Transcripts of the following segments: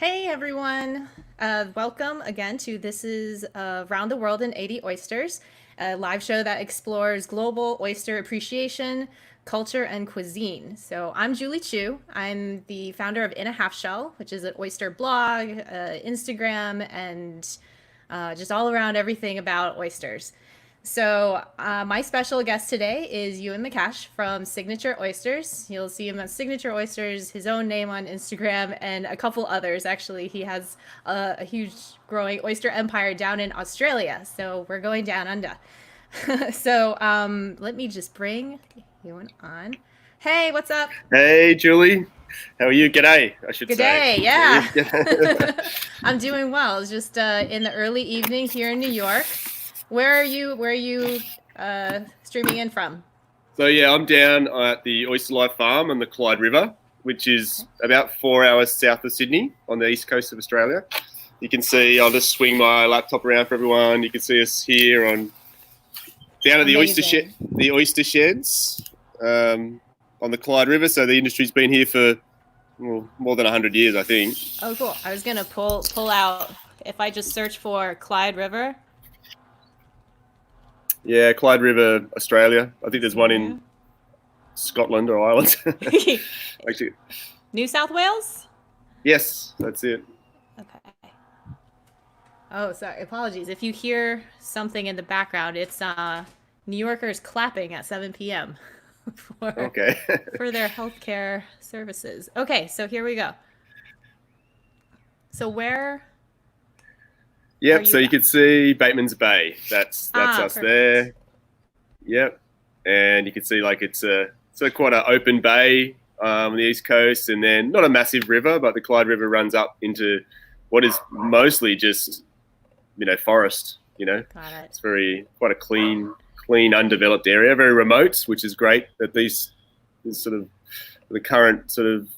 Hey everyone, welcome again to This is Round the World in 80 Oysters, a live show that explores global oyster appreciation, culture, and cuisine. So I'm Julie Chu. I'm the founder of In a Half Shell, which is an oyster blog, Instagram, and just all around everything about oysters. So, my special guest today is Ewan McAsh from Signature Oysters. You'll see him on Signature Oysters, his own name on Instagram, and a couple others. Actually, he has a huge growing oyster empire down in Australia. So, we're going down under. Let me just bring Ewan on. Hey, what's up? Hey, Julie. How are you? G'day, I should Good say. day. How are you? Yeah. I'm doing well. It's just in the early evening here in New York. Where are you? Where are you streaming in from? So, yeah, I'm down at the Oyster Life Farm on the Clyde River, which is about 4 hours south of Sydney on the east coast of Australia. You can see, I'll just swing my laptop around for everyone. You can see us here down at Amazing. the oyster sheds on the Clyde River. So the industry's been here for more than 100 years, I think. Oh, cool. I was gonna pull out if I just search for Clyde River. Yeah, Clyde River, Australia. I think there's one in Australia. Scotland or Ireland. Actually, New South Wales? yes, that's it. Okay. Oh, sorry. Apologies. If you hear something in the background, it's New Yorkers clapping at 7 p.m. for Okay. for their healthcare services. Okay, so here we go. So where are Yep. you So you at? can see Bateman's Bay. That's Ah, us perfect. there. Yep. And you can see like it's a quite an open bay on the east coast, and then not a massive river, but the Clyde River runs up into what is mostly just forest. Got it. It's very quite a clean, undeveloped area, very remote, which is great that this sort of the current sort of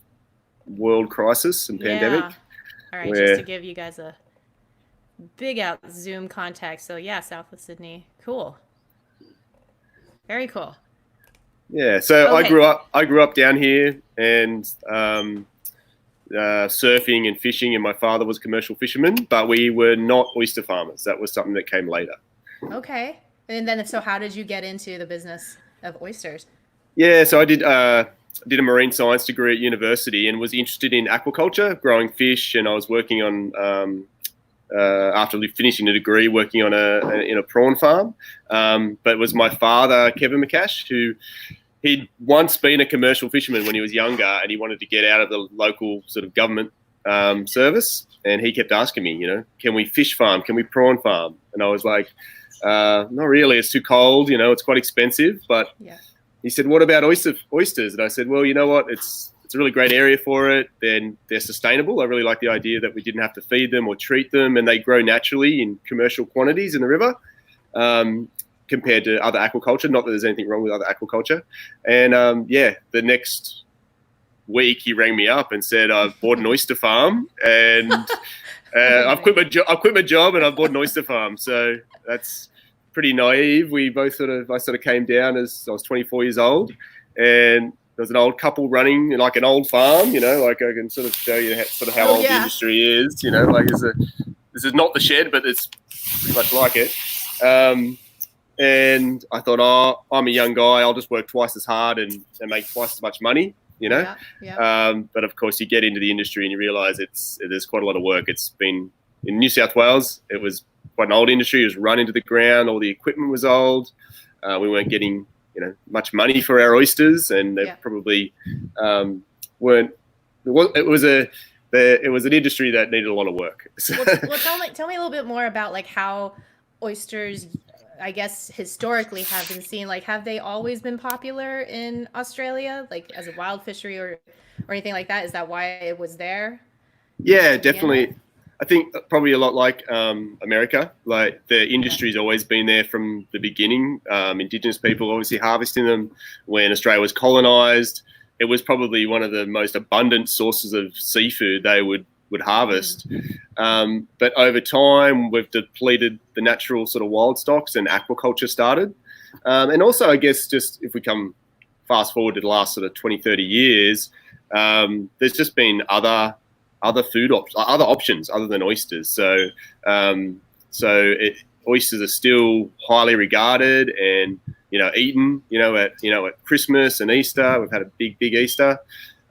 world crisis and pandemic Yeah. All right, just to where. give you guys a big out zoom context. So yeah, south of Sydney. Cool. Very cool. Yeah, so Okay. I grew up down here and surfing and fishing, and my father was a commercial fisherman, but we were not oyster farmers. That was something that came later. Okay. And then so how did you get into the business of oysters? Yeah, so I did a marine science degree at university and was interested in aquaculture, growing fish, and I was working on after finishing the degree, working on in a prawn farm. But it was my father, Kevin McAsh, who he'd once been a commercial fisherman when he was younger, and he wanted to get out of the local sort of government service. And he kept asking me, can we fish farm? Can we prawn farm? And I was like, not really. It's too cold. It's quite expensive. But Yeah. he said, what about oysters? And I said, well, you know what? It's a really great area for it. Then they're sustainable. I really like the idea that we didn't have to feed them or treat them, and they grow naturally in commercial quantities in the river. Compared to other aquaculture. Not that there's anything wrong with other aquaculture. And the next week he rang me up and said, I've bought an oyster farm and I've Amazing. quit my job and I've bought an oyster farm. So that's pretty naive. I sort of came down as I was 24 years old, and there was an old couple running like an old farm. Like I can sort of show you how Oh old the yeah. industry is. Like this is not the shed, but it's pretty much like it. And I thought, I'm a young guy. I'll just work twice as hard and make twice as much money. Yeah. Yeah. But of course, you get into the industry and you realise there's quite a lot of work. It's been in New South Wales. It was quite an old industry. It was run into the ground. All the equipment was old. We weren't getting much money for our oysters, and they Yeah. probably weren't. It was an industry that needed a lot of work. So, Well, tell me a little bit more about like how oysters, I guess, historically have been seen. Like, have they always been popular in Australia, like as a wild fishery or anything like that? Is that why it was there yeah, to begin with? definitely. I think probably a lot like America. Like the Okay. industry's always been there from the beginning. Indigenous people obviously harvesting them when Australia was colonised. It was probably one of the most abundant sources of seafood they would Mm. harvest. But over time, we've depleted the natural sort of wild stocks, and aquaculture started. And also, I guess, just if we come fast forward to the last sort of 20, 30 years, there's just been other options other than oysters. So oysters are still highly regarded and eaten. At Christmas and Easter, we've had a big Easter.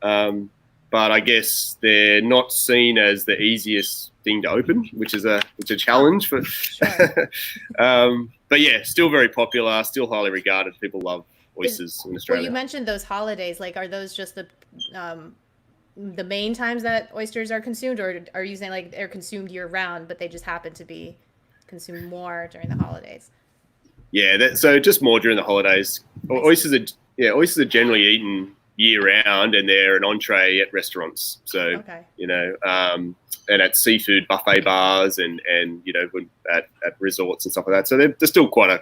But I guess they're not seen as the easiest thing to open, which is a challenge for. Sure. But yeah, still very popular, still highly regarded. People love oysters in Australia. Well, you mentioned those holidays. Like, are those just the main times that oysters are consumed, or are you saying like they're consumed year round, but they just happen to be consumed more during the holidays? Yeah, so just more during the holidays. Oysters are generally eaten year round, and they're an entree at restaurants. So Okay. And at seafood buffet bars and at resorts and stuff like that. So they're still quite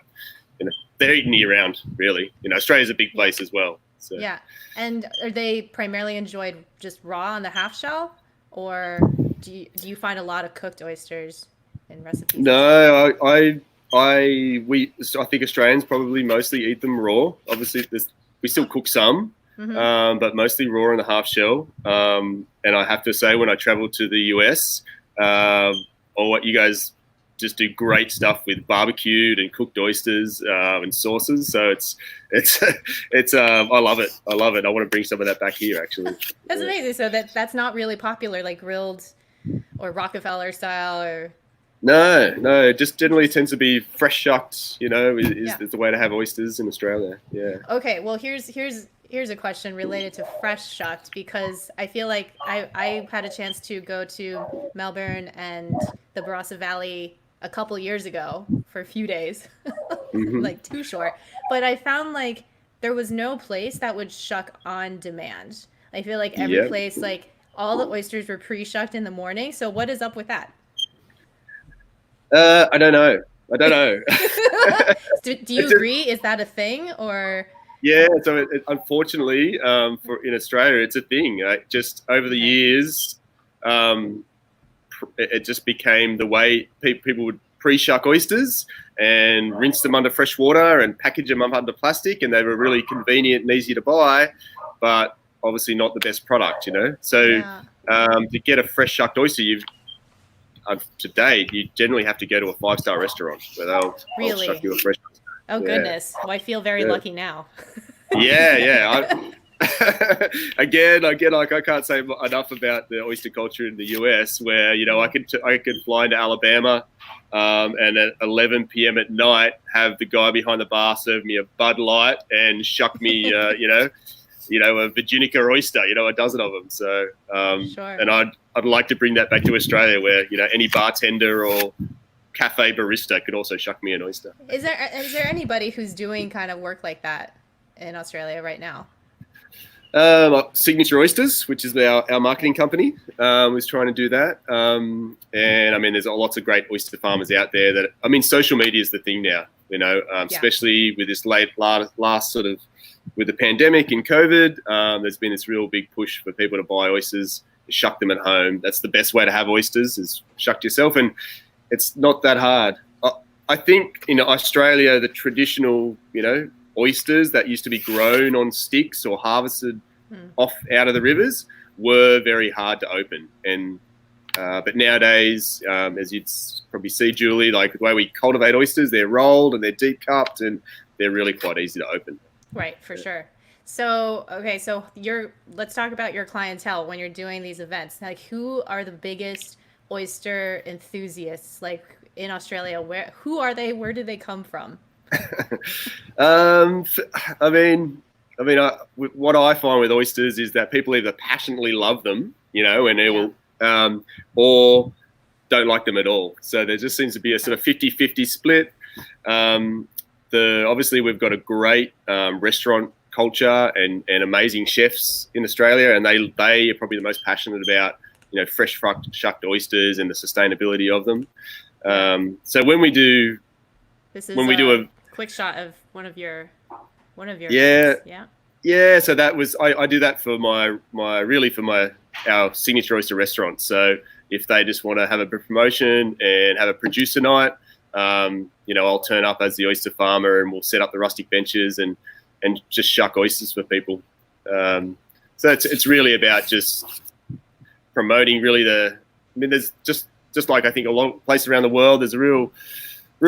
they're eaten year round, really. Australia's a big place as well. So. Yeah. And are they primarily enjoyed just raw on the half shell, or do you find a lot of cooked oysters in recipes? No, I think Australians probably mostly eat them raw. Obviously, we still cook some, but mostly raw in the half shell. And I have to say, when I travel to the US, or what you guys just do great stuff with barbecued and cooked oysters and sauces. So it's I love it. I love it. I want to bring some of that back here, actually. That's amazing. So that's not really popular, like grilled or Rockefeller style, or. No, it just generally tends to be fresh shucked, is the way to have oysters in Australia. Yeah. Okay, well, here's a question related to fresh shucked, because I feel like I had a chance to go to Melbourne and the Barossa Valley a couple years ago for a few days, like too short. But I found like there was no place that would shuck on demand. I feel like every place, like all the oysters were pre-shucked in the morning. So what is up with that? I don't know. Do you agree? Is that a thing, or? Yeah, so unfortunately, in Australia, it's a thing. Just over the years, it just became the way people would pre-shuck oysters and rinse them under fresh water and package them up under plastic, and they were really convenient and easy to buy, but obviously not the best product, So to get a fresh shucked oyster, to date, you generally have to go to a 5-star restaurant where they'll shuck you a fresh oyster. Oh, goodness. Well, I feel very lucky now. Yeah. Again, I can't say enough about the oyster culture in the US, where I could fly into Alabama, and at 11 p.m. at night have the guy behind the bar serve me a Bud Light and shuck me, a Virginica oyster, a dozen of them. So, sure. And I'd like to bring that back to Australia, where any bartender or cafe barista could also shuck me an oyster. Is there anybody who's doing kind of work like that in Australia right now? Signature Oysters, which is our marketing company, was trying to do that. And I mean, there's lots of great oyster farmers out there social media is the thing now, especially with this last sort of, with the pandemic and COVID, there's been this real big push for people to buy oysters, shuck them at home. That's the best way to have oysters, is shucked yourself. And it's not that hard. I think in Australia, the traditional, oysters that used to be grown on sticks or harvested out of the rivers were very hard to open. And but nowadays, as you'd probably see, Julie, like the way we cultivate oysters, they're rolled and they're deep cupped and they're really quite easy to open. Right, for sure. So, okay, so let's talk about your clientele when you're doing these events. Like, who are the biggest oyster enthusiasts, like in Australia? Who are they? Where do they come from? What I find with oysters is that people either passionately love them, and they will, or don't like them at all. So there just seems to be a sort of 50-50 split. Obviously we've got a great restaurant culture and amazing chefs in Australia, and they are probably the most passionate about fresh shucked oysters and the sustainability of them. So when we do a quick shot of one of your events. Yeah. So that was I do that for our Signature Oyster restaurant. So if they just want to have a promotion and have a producer night, I'll turn up as the oyster farmer and we'll set up the rustic benches and just shuck oysters for people. So it's really about just promoting really there's just like I think a lot of places around the world, there's a real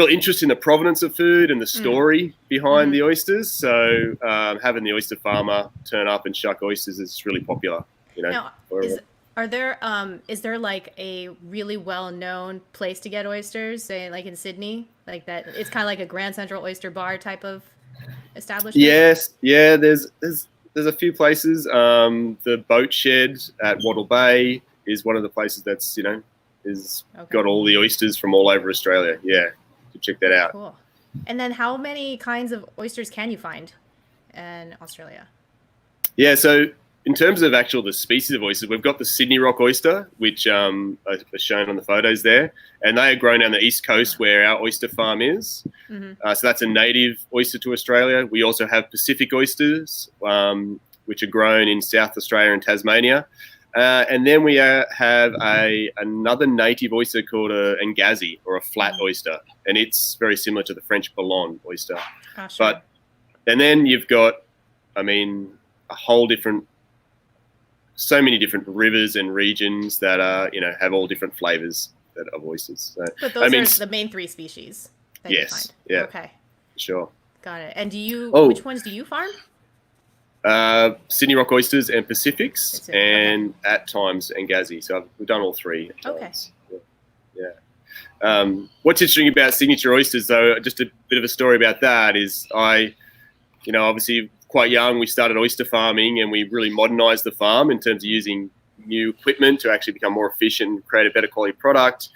interest in the provenance of food and the story behind the oysters. So having the oyster farmer turn up and shuck oysters is really popular. Now, is there like a really well-known place to get oysters, say like in Sydney, like that? It's kind of like a Grand Central Oyster Bar type of establishment. Yes, yeah. There's a few places. The Boat Shed at Wattle Bay is one of the places that's got all the oysters from all over Australia. Yeah, to check that out. Cool. And then, how many kinds of oysters can you find in Australia? Yeah, so in terms of the species of oysters, we've got the Sydney rock oyster, which are shown on the photos there, and they are grown down the east coast where our oyster farm is. So that's a native oyster to Australia. We also have Pacific oysters, which are grown in South Australia and Tasmania. And then we have another native oyster called a Ngazi, or a flat oyster, and it's very similar to the French Boulogne oyster. Oh, sure. And then you've got, a whole different, so many different rivers and regions that are, have all different flavors of oysters. So, but those are the main three species that you find. Yeah. Okay. Sure. Got it. And which ones do you farm? Sydney rock oysters and Pacifics, and at times Ngazi. So we've done all three. Okay. Yeah. What's interesting about Signature Oysters, though, just a bit of a story about that is obviously quite young, we started oyster farming, and we really modernized the farm in terms of using new equipment to actually become more efficient and create a better quality product.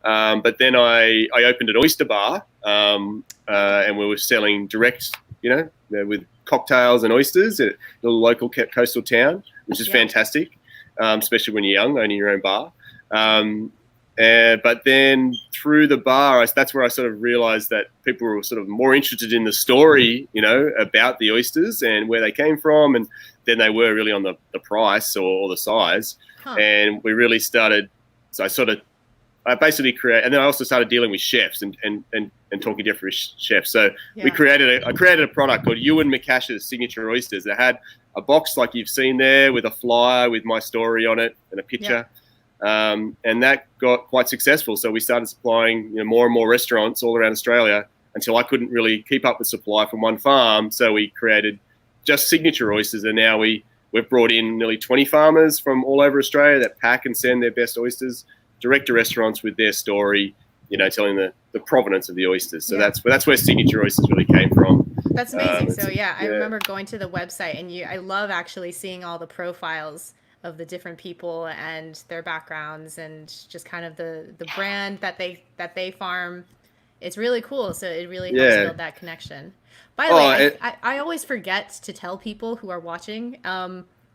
But then I opened an oyster bar, and we were selling direct, with cocktails and oysters at the local coastal town, which is fantastic, especially when you're young, owning your own bar. But then through the bar, that's where I sort of realized that people were sort of more interested in the story, about the oysters and where they came from, and then they were really on the price or the size. And we really started, so I basically created, and then I also started dealing with chefs and talking to different chefs. So I created a product called Ewan McAsh's Signature Oysters that had a box like you've seen there with a flyer with my story on it and a picture. And that got quite successful. So we started supplying more and more restaurants all around Australia until I couldn't really keep up with supply from one farm. So we created just Signature Oysters, and now we've brought in nearly 20 farmers from all over Australia that pack and send their best oysters direct to restaurants with their story, telling the provenance of the oysters. So that's where Signature Oysters really came from. That's amazing. So I remember going to the website, and I love actually seeing all the profiles of the different people and their backgrounds, and just kind of the brand that they farm. It's really cool. So it really helps build that connection. By the way, I always forget to tell people who are watching,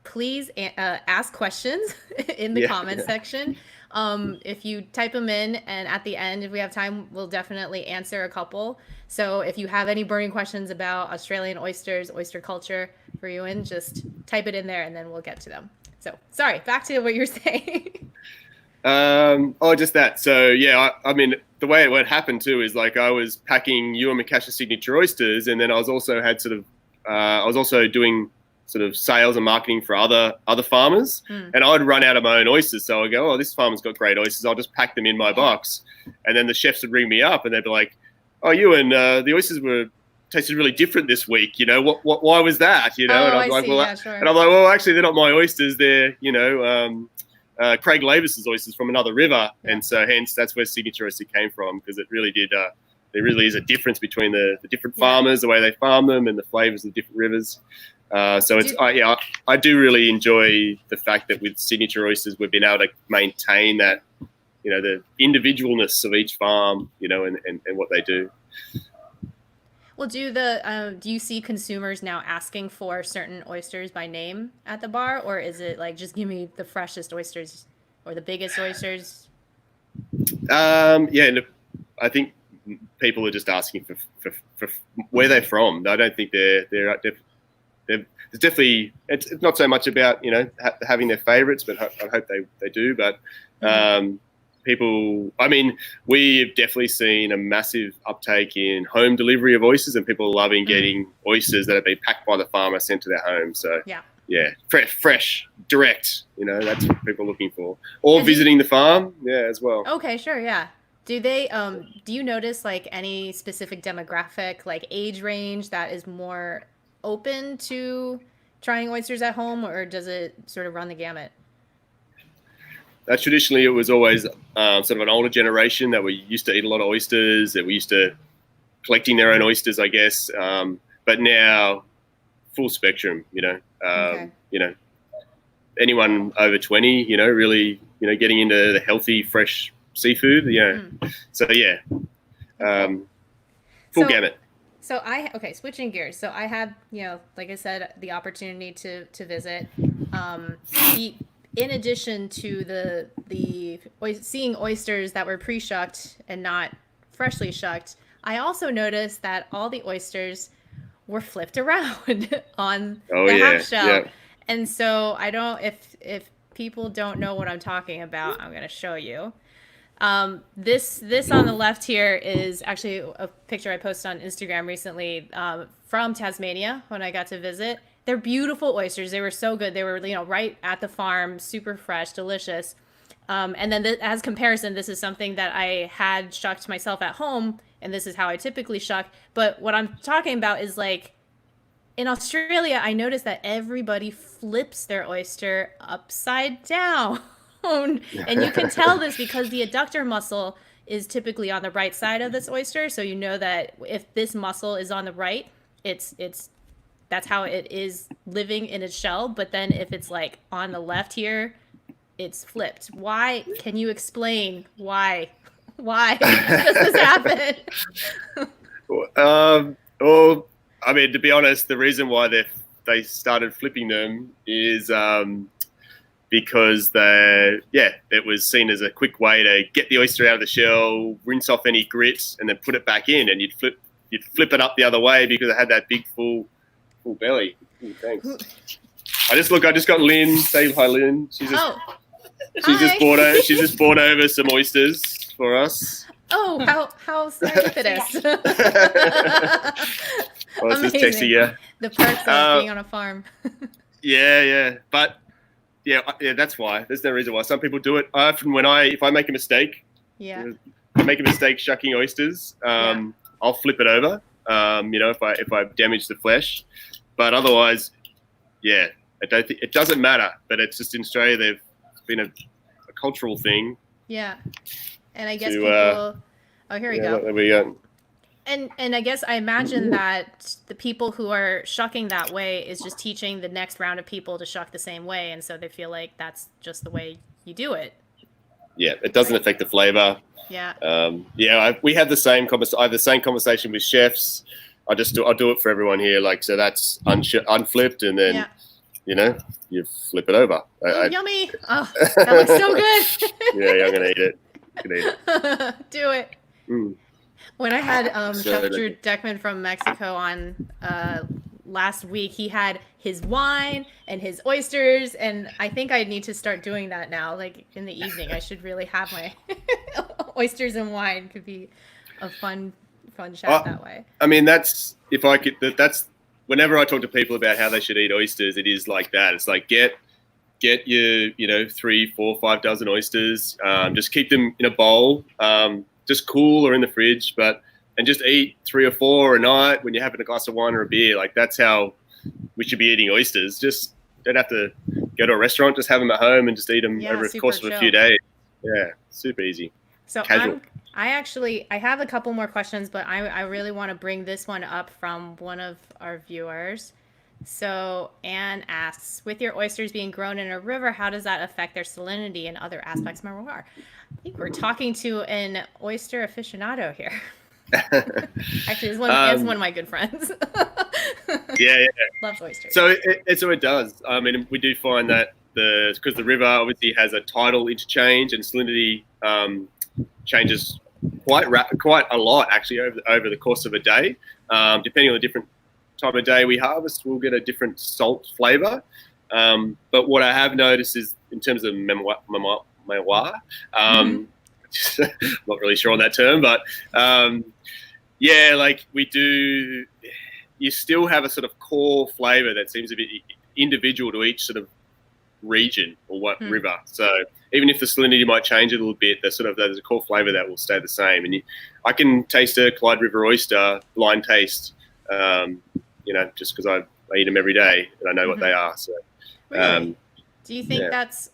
please ask questions in the comments section. If you type them in, and at the end, if we have time, we'll definitely answer a couple. So if you have any burning questions about Australian oysters, oyster culture for Ewan, just type it in there and then we'll get to them. So sorry, back to what you were saying. Just that. So the way it happened too is like I was packing Ewan McAsh's Signature Oysters, and then I was also doing sort of sales and marketing for other farmers, and I'd run out of my own oysters. So I go, oh, this farmer's got great oysters, I'll just pack them in my box. And then the chefs would ring me up and they'd be like, oh, Ewan, the oysters tasted really different this week. Why was that? And I was like, sure. And I'm like, well, actually, they're not my oysters. They're, Craig Lavis's oysters from another river. And so hence that's where Signature Oyster came from, because it really did, there really is a difference between the different farmers, the way they farm them, and the flavors of the different rivers. I do really enjoy the fact that with Signature Oysters, we've been able to maintain that, the individualness of each farm, and what they do. Well, do you see consumers now asking for certain oysters by name at the bar, or is it like, just give me the freshest oysters or the biggest oysters? I think people are just asking for where they're from. I don't think there's definitely, it's not so much about having their favorites, but I hope they do. But people, we've definitely seen a massive uptake in home delivery of oysters, and people loving getting oysters that have been packed by the farmer sent to their home. So yeah, fresh, direct. That's what people are looking for. Or And visiting the farm, yeah, as well. okay, sure, yeah. Do you notice like any specific demographic, like age range that is more open to trying oysters at home, or does it sort of run the gamut? Traditionally, it was always sort of an older generation that we used to eat a lot of oysters, that we used to collecting their own oysters, I guess. But now, full spectrum. Okay. Anyone over 20, really, getting into the healthy, fresh seafood. So yeah, Okay. full So gamut. okay, switching gears. So I had, like I said, the opportunity to visit. Um, the in addition to seeing oysters that were pre-shucked and not freshly shucked, I also noticed that all the oysters were flipped around on Oh the half yeah, shell. yeah. And so I don't if people don't know what I'm talking about, I'm going to show you. This on the left here is actually a picture I posted on Instagram recently from Tasmania when I got to visit. They're beautiful oysters. They were so good. They were right at the farm, super fresh, delicious. And then as comparison, this is something that I had shucked myself at home, and this is how I typically shuck. But what I'm talking about is like in Australia, I noticed that everybody flips their oyster upside down. And you can tell this because the adductor muscle is typically on the right side of this oyster. So you know that if this muscle is on the right, it's that's how it is living in its shell. But then if it's like on the left here, it's flipped. Why? Can you explain why? Why does this happen? Well, I mean, to be honest, the reason why they started flipping them is because it was seen as a quick way to get the oyster out of the shell, rinse off any grit, and then put it back in, and you'd flip it up the other way because it had that big full belly. Ooh, thanks. I just got Lynn. Say hi, Lynn. She's just bought over some oysters for us. Oh, how serendipitous. I was just texting you. The perks of being on a farm. Yeah. But yeah, that's why. There's no reason why. Some people do it. Often if I make a mistake, shucking oysters, I'll flip it over. If I damage the flesh, but otherwise, yeah, it doesn't matter. But it's just in Australia, they've been a cultural thing. Yeah, and I guess people. Oh, here we go. There we go. And I guess I imagine that the people who are shucking that way is just teaching the next round of people to shuck the same way, and so they feel like that's just the way you do it. Yeah, it doesn't affect the flavor. Yeah. We have the same I have the same conversation with chefs. I do it for everyone here. Like, so that's unflipped, and then you flip it over. Yummy! Oh, that looks so good. Yeah, I'm gonna eat it. You can eat it. Do it. Mm. When I had Chef Drew Deckman from Mexico on last week, he had his wine and his oysters, and I think I need to start doing that now. Like in the evening, I should really have my oysters and wine. Could be a fun chat that way. I mean, that's whenever I talk to people about how they should eat oysters, it is like that. It's like get your 3, 4, 5 dozen oysters. Just keep them in a bowl. Just cool or in the fridge, and just eat 3 or 4 a night when you're having a glass of wine or a beer. Like, that's how we should be eating oysters. Just don't have to go to a restaurant. Just have them at home and just eat them over the course of a few days. Yeah, super easy. So casual. I have a couple more questions, but I really want to bring this one up from one of our viewers. So Anne asks, with your oysters being grown in a river, how does that affect their salinity and other aspects of terroir? I think we're talking to an oyster aficionado here. Actually, it's one of my good friends. Yeah. Loves oysters. So it does. I mean, we do find that because the river obviously has a tidal interchange, and salinity changes quite a lot actually over the course of a day. Depending on the different time of day we harvest, we'll get a different salt flavor. But what I have noticed is in terms of memoir, I'm not really sure on that term, but like we do, you still have a sort of core flavor that seems a bit individual to each sort of region or what river. So even if the salinity might change a little bit, there's a core flavour that will stay the same. And I can taste a Clyde River oyster, blind taste, just because I eat them every day and I know what they are. So, really? Do you think that's?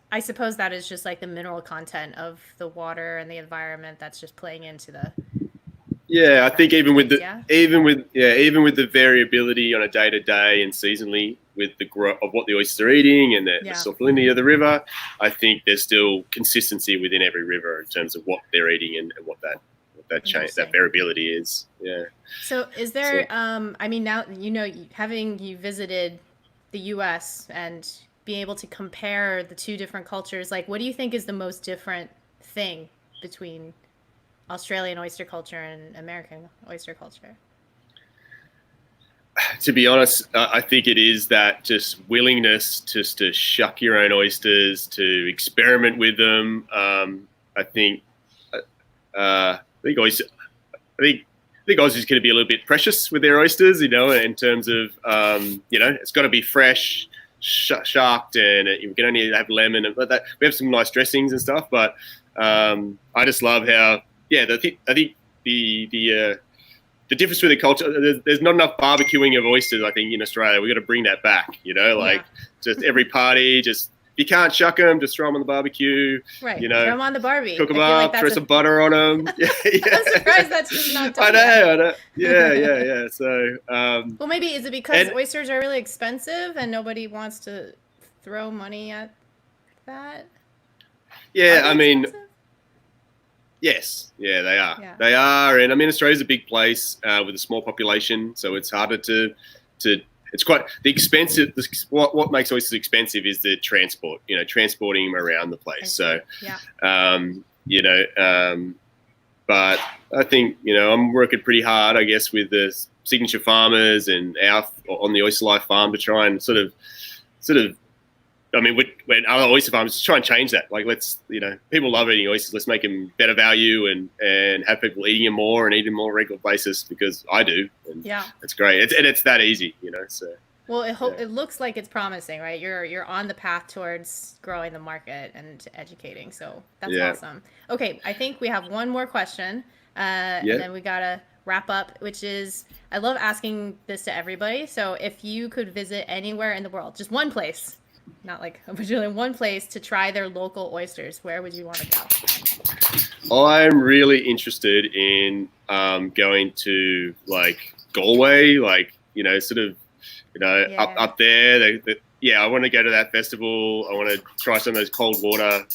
I suppose that is just like the mineral content of the water and the environment that's just playing into the. Yeah, I think even with the variability on a day to day and seasonally with the growth of what the oysters are eating and the salinity of the river, I think there's still consistency within every river in terms of what they're eating and what that change, that variability is. Yeah. So is there? I mean, now having you visited the U.S. and being able to compare the two different cultures, like what do you think is the most different thing between Australian oyster culture and American oyster culture? To be honest, I think it is that just willingness just to shuck your own oysters, to experiment with them. I think Aussies going to be a little bit precious with their oysters, in terms of it's got to be fresh, sharked, and you can only have lemon and that. We have some nice dressings and stuff, but I just love how. Yeah, I think the difference with the culture, there's not enough barbecuing of oysters, I think, in Australia. We've got to bring that back, just every party, just you can't shuck them, just throw them on the barbecue. Right, throw them on the barbie. Cook them up, throw some butter on them. Yeah. I'm surprised that's just not done. I know. Yeah. So, well, maybe is it because oysters are really expensive and nobody wants to throw money at that? Yeah, I mean... Expensive? Yes, yeah, they are. Yeah. They are, and I mean, Australia's a big place with a small population, so it's harder to. It's quite the expensive. What makes oysters expensive is the transport. Transporting them around the place. So, but I think I'm working pretty hard, I guess, with the Signature farmers and on the Oyster Life farm to try and sort of. I mean, when other oyster farmers just try and change that. Like, let's, people love eating oysters. Let's make them better value and have people eating them more and eating them on a regular basis, because I do. And it's great. It's that easy, So. Well, it looks like it's promising, right? You're on the path towards growing the market and educating. So that's awesome. Okay, I think we have one more question, and then we gotta wrap up. Which is, I love asking this to everybody. So if you could visit anywhere in the world, just one place. Not like a bajillion, one place to try their local oysters, where would you want to go? I'm really interested in going to like Galway, up there. I want to go to that festival. I want to try some of those cold water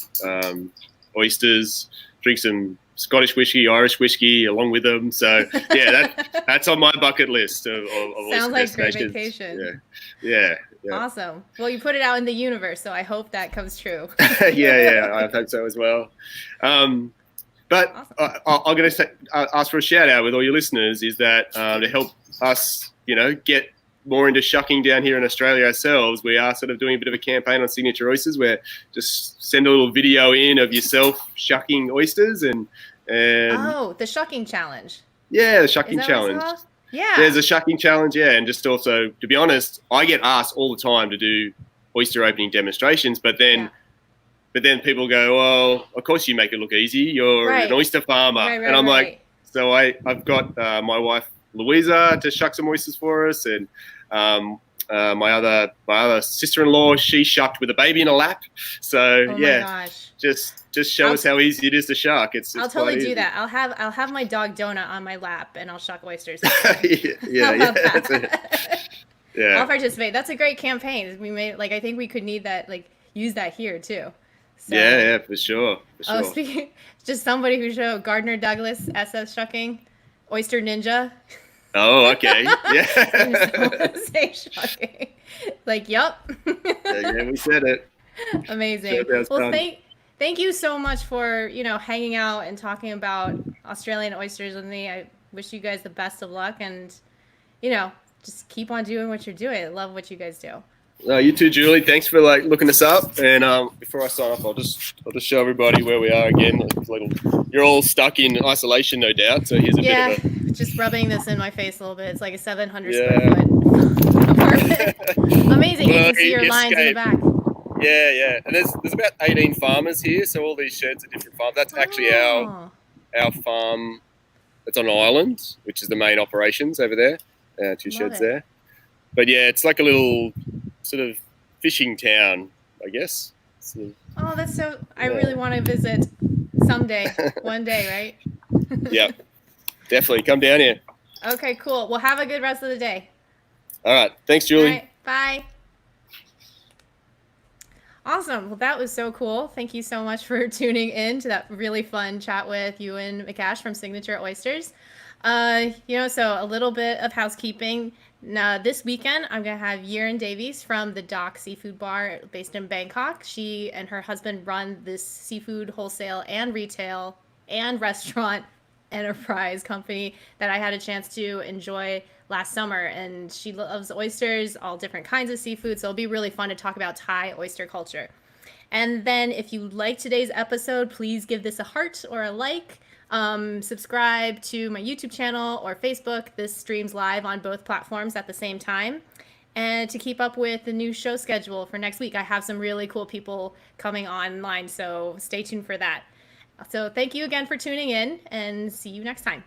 oysters, drink some Scottish whiskey, Irish whiskey along with them. So that's on my bucket list of sounds like great vacation. Yeah. Awesome. Well, you put it out in the universe, so I hope that comes true. yeah, I hope so as well. But awesome. I'm going to ask for a shout out with all your listeners, is that to help us, get more into shucking down here in Australia ourselves, we are sort of doing a bit of a campaign on Signature Oysters where just send a little video in of yourself shucking oysters and the shucking challenge. Yeah, the shucking challenge. Yeah. There's a shucking challenge, and just also, to be honest, I get asked all the time to do oyster opening demonstrations, but then people go, well, of course you make it look easy. You're an oyster farmer. And I'm like, so I've got my wife, Louisa, to shuck some oysters for us, and my other sister-in-law, she shucked with a baby in her lap. So my gosh. Just show us how easy it is to shuck. I'll totally do that. I'll have my dog Donut on my lap and I'll shuck oysters. Yeah. I'll participate. That's a great campaign. We made I think we could need that, use that here too. So, yeah, for sure. Oh, speaking, just somebody who showed Gardner Douglas SS shucking, Oyster Ninja. Oh, okay. Yeah. Say shucking. Yup. Yeah, we said it. Amazing. Well, thank you so much for, hanging out and talking about Australian oysters with me. I wish you guys the best of luck, and, just keep on doing what you're doing. I love what you guys do. You too, Julie. Thanks for looking us up. And before I sign off, I'll just show everybody where we are again. You're all stuck in isolation, no doubt. So here's a bit of just rubbing this in my face a little bit. It's like a 700 square foot apartment. Amazing. You Well, can see your lines in the escape. back. Yeah. And there's about 18 farmers here, so all these sheds are different farms. That's actually Oh, our farm. It's on an island, which is the main operations over there. Two love sheds it. there. But yeah, it's like a little sort of fishing town, I guess. Sort of, Oh, that's so. I yeah. really want to visit someday, one day, right? Yeah, definitely. Come down here. Okay, cool. Well, have a good rest of the day. All right. Thanks, All Julie. right, bye. Awesome. Well, that was so cool. Thank you so much for tuning in to that really fun chat with Ewan McAsh from Signature Oysters. So a little bit of housekeeping. Now, this weekend, I'm going to have Yirin Davies from the Dock Seafood Bar based in Bangkok. She and her husband run this seafood wholesale and retail and restaurant enterprise company that I had a chance to enjoy last summer. And she loves oysters, all different kinds of seafood. So it'll be really fun to talk about Thai oyster culture. And then if you like today's episode, please give this a heart or a like. Subscribe to my YouTube channel or Facebook. This streams live on both platforms at the same time. And to keep up with the new show schedule for next week, I have some really cool people coming online. So stay tuned for that. So thank you again for tuning in and see you next time.